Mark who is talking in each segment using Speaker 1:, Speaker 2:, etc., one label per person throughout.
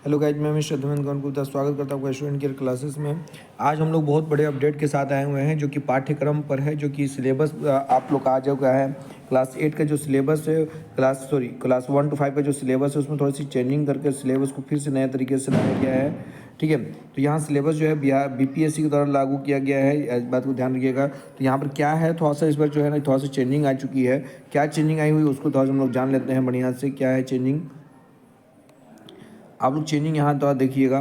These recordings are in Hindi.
Speaker 1: हेलो गाइज, मैं मिस्टर धर्मेंद्र कौर गुप्ता स्वागत करता हूँ स्टूडेंट केयर क्लासेस में। आज हम लोग बहुत बड़े अपडेट के साथ आए हुए हैं जो कि पाठ्यक्रम पर है, जो कि सिलेबस आप लोग का आ चुका है। क्लास 8 का जो सिलेबस है, क्लास 1 to 5 का जो सिलेबस है उसमें थोड़ी सी चेंजिंग करके सिलेबस को फिर से नए तरीके से लाया गया है। ठीक है, तो यहाँ सिलेबस जो है BPSC के द्वारा लागू किया गया है, इस बात को ध्यान रखिएगा। तो यहाँ पर क्या है, थोड़ा सा इस बार जो है ना थोड़ा सा चेंजिंग आ चुकी है। क्या चेंजिंग आई हुई उसको थोड़ा सा हम लोग जान लेते हैं बढ़िया से, क्या है चेंजिंग। आप लोग चेंजिंग यहाँ तो देखिएगा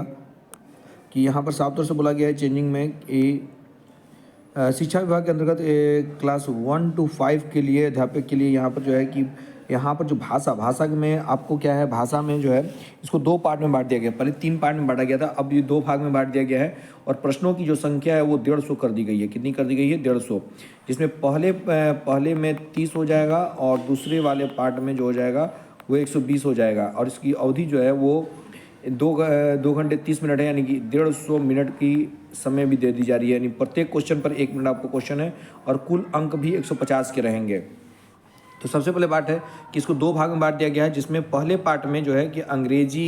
Speaker 1: कि यहाँ पर साफ तौर से बोला गया है चेंजिंग में कि शिक्षा विभाग के अंतर्गत क्लास 1 to 5 के लिए अध्यापक के लिए यहाँ पर जो है कि यहाँ पर जो भाषा में आपको क्या है, भाषा में जो है इसको 2 पार्ट में बांट दिया गया। पहले 3 पार्ट में बांटा गया था, अब ये 2 भाग में बांट दिया गया है। और प्रश्नों की जो संख्या है वो 150 कर दी गई है। कितनी कर दी गई है? 150, जिसमें पहले में 30 हो जाएगा और दूसरे वाले पार्ट में जो हो जाएगा वो 120 हो जाएगा। और इसकी अवधि जो है वो 2 घंटे 30 मिनट है, यानी कि 150 मिनट की समय भी दे दी जा रही है। यानी प्रत्येक क्वेश्चन पर 1 मिनट आपको क्वेश्चन है और कुल अंक भी 150 के रहेंगे। तो सबसे पहले बात है कि इसको 2 भाग में बांट दिया गया है, जिसमें पहले पार्ट में जो है कि अंग्रेजी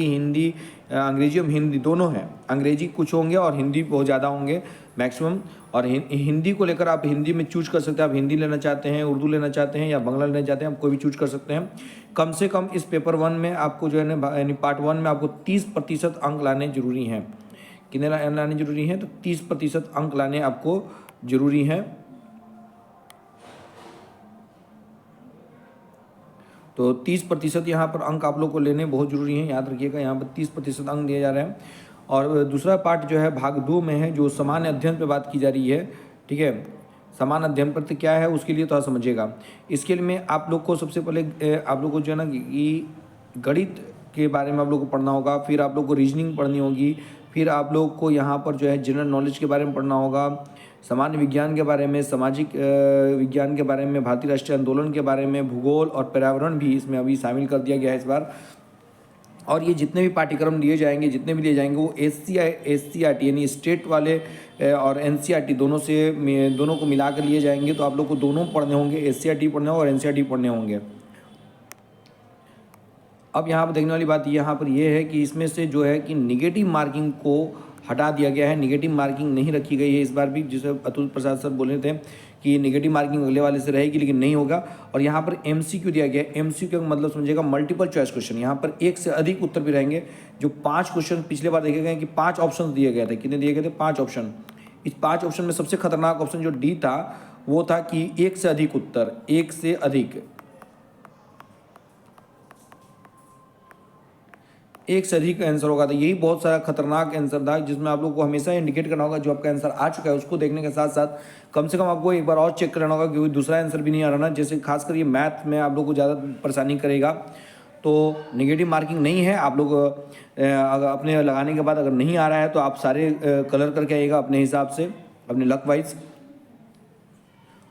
Speaker 1: और हिंदी दोनों हैं। अंग्रेजी कुछ होंगे और हिंदी बहुत ज़्यादा होंगे मैक्सिमम। और हिंदी को लेकर आप हिंदी में चूज कर सकते हैं, आप हिंदी लेना चाहते हैं, उर्दू लेना चाहते हैं या बांग्ला लेना चाहते हैं, आप कोई भी चूज कर सकते हैं। कम से कम इस पेपर 1 में आपको जो है ना, यानी पार्ट 1 में आपको 30% अंक लाने जरूरी हैं। कितने लाने जरूरी हैं? तो 30% अंक लाने आपको जरूरी हैं। तो 30% यहाँ पर अंक आप लोग को लेने बहुत ज़रूरी हैं, याद रखिएगा। यहाँ पर 30% अंक दिए जा रहे हैं। और दूसरा पार्ट जो है भाग 2 में है, जो सामान्य अध्ययन पे बात की जा रही है। ठीक है, सामान्य अध्ययन पर तो क्या है उसके लिए थोड़ा समझिएगा। इसके लिए में आप लोग को सबसे पहले आप लोग को जो है ना कि गणित के बारे में आप लोग को पढ़ना होगा, फिर आप लोग को रीजनिंग पढ़नी होगी, फिर आप लोग को यहाँ पर जो है जनरल नॉलेज के बारे में पढ़ना होगा, सामान्य विज्ञान के बारे में, सामाजिक विज्ञान के बारे में, भारतीय राष्ट्रीय आंदोलन के बारे में, भूगोल और पर्यावरण भी इसमें अभी शामिल कर दिया गया है इस बार। और ये जितने भी पाठ्यक्रम लिए जाएंगे वो SCRT यानी स्टेट वाले और NCERT दोनों को मिला कर लिए जाएंगे। तो आप लोग को दोनों पढ़ने होंगे, SCRT पढ़ने होंगे और NCERT पढ़ने होंगे। अब यहाँ पर देखने वाली बात यहाँ पर यह है कि इसमें से जो है कि निगेटिव मार्किंग को हटा दिया गया है। निगेटिव मार्किंग नहीं रखी गई है इस बार भी, जिसे अतुल प्रसाद सर बोले थे कि निगेटिव मार्किंग अगले वाले से रहेगी, लेकिन नहीं होगा। और यहाँ पर MCQ दिया गया है। MCQ का मतलब समझिएगा मल्टीपल चॉइस क्वेश्चन। यहाँ पर 1 से अधिक उत्तर भी रहेंगे। जो 5 क्वेश्चन पिछले बार देखे गए कि 5 ऑप्शन दिए गए थे। कितने दिए गए थे? 5 ऑप्शन। इस 5 ऑप्शन में सबसे खतरनाक ऑप्शन जो D था वो था कि 1 से अधिक उत्तर, 1 से अधिक, 1 से अधिक आंसर होगा। तो यही बहुत सारा खतरनाक आंसर था, जिसमें आप लोग को हमेशा इंडिकेट करना होगा जो आपका आंसर आ चुका है उसको देखने के साथ साथ कम से कम आपको एक बार और चेक करना होगा क्योंकि दूसरा आंसर भी नहीं आ रहा ना। जैसे खासकर ये मैथ में आप लोग को ज़्यादा परेशानी करेगा। तो नेगेटिव मार्किंग नहीं है। आप लोग अगर अपने लगाने के बाद अगर नहीं आ रहा है तो आप सारे कलर करके आइएगा अपने हिसाब से, अपने लक वाइज।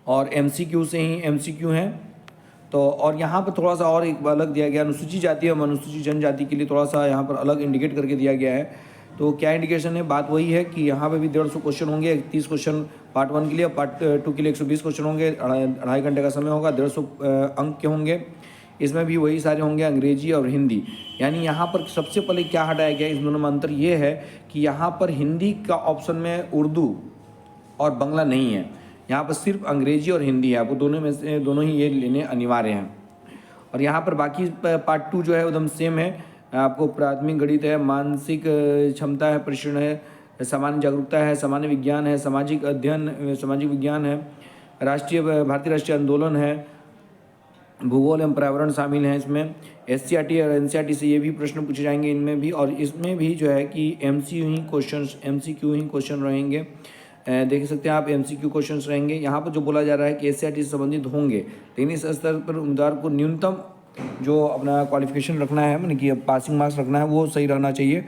Speaker 1: और MCQ से ही MCQ हैं। तो और यहाँ पर थोड़ा सा और एक अलग दिया गया, अनुसूचित जाति और अनुसूचित जनजाति के लिए थोड़ा सा यहाँ पर अलग इंडिकेट करके दिया गया है। तो क्या इंडिकेशन है? बात वही है कि यहाँ पे भी 150 क्वेश्चन होंगे। 30 क्वेश्चन पार्ट 1 के लिए, पार्ट 2 के लिए 120 क्वेश्चन होंगे। 2.5 घंटे का समय होगा, 150 अंक के होंगे। इसमें भी वही सारे होंगे, अंग्रेजी और हिंदी। यानी यहाँ पर सबसे पहले क्या हटाया गया, इस दोनों में अंतर ये है कि यहाँ पर हिंदी का ऑप्शन में उर्दू और बांग्ला नहीं है। यहाँ पर सिर्फ अंग्रेजी और हिंदी है। आपको दोनों में से दोनों ही ये लेने अनिवार्य हैं। और यहाँ पर बाकी पार्ट 2 जो है एकदम सेम है। आपको प्राथमिक गणित है, मानसिक क्षमता है, प्रशिक्षण है, सामान्य जागरूकता है, सामान्य विज्ञान है, सामाजिक अध्ययन, सामाजिक विज्ञान है, भारतीय राष्ट्रीय आंदोलन है, भूगोल एवं पर्यावरण शामिल हैं इसमें। SCRT और NCERT से ये भी प्रश्न पूछे जाएंगे इनमें भी। और इसमें भी जो है कि MCQ ही क्वेश्चन रहेंगे। देख सकते हैं आप MCQ क्वेश्चंस रहेंगे। यहाँ पर जो बोला जा रहा है कि SCRT से संबंधित होंगे, लेकिन इस स्तर पर उम्मीदवार को न्यूनतम जो अपना क्वालिफिकेशन रखना है, मतलब कि पासिंग मार्क्स रखना है, वो सही रहना चाहिए।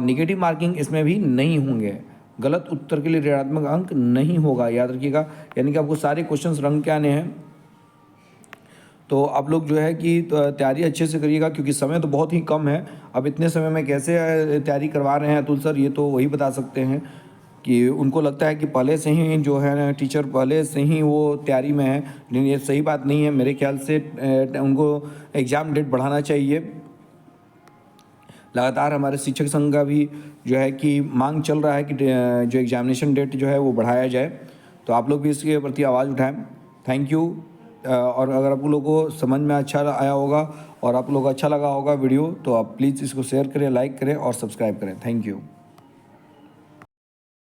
Speaker 1: निगेटिव मार्किंग इसमें भी नहीं होंगे। गलत उत्तर के लिए ऋणात्मक अंक नहीं होगा, याद रखिएगा। यानी कि आपको सारे क्वेश्चंस रंग के आने हैं। तो आप लोग जो है कि तैयारी अच्छे से करिएगा क्योंकि समय तो बहुत ही कम है। अब इतने समय में कैसे तैयारी करवा रहे हैं अतुल सर, ये तो वही बता सकते हैं। कि उनको लगता है कि पहले से ही जो है ना टीचर पहले से ही वो तैयारी में है, लेकिन ये सही बात नहीं है। मेरे ख्याल से उनको एग्ज़ाम डेट बढ़ाना चाहिए लगातार हमारे शिक्षक संघ का भी जो है कि मांग चल रहा है कि जो एग्जामिनेशन डेट जो है वो बढ़ाया जाए। तो आप लोग भी इसके प्रति आवाज़ उठाएं। Thank you. और अगर आप लोगों को समझ में अच्छा आया होगा और आप लोगों को अच्छा लगा होगा वीडियो, तो आप प्लीज़ इसको शेयर करें, लाइक करें और सब्सक्राइब करें। Thank you.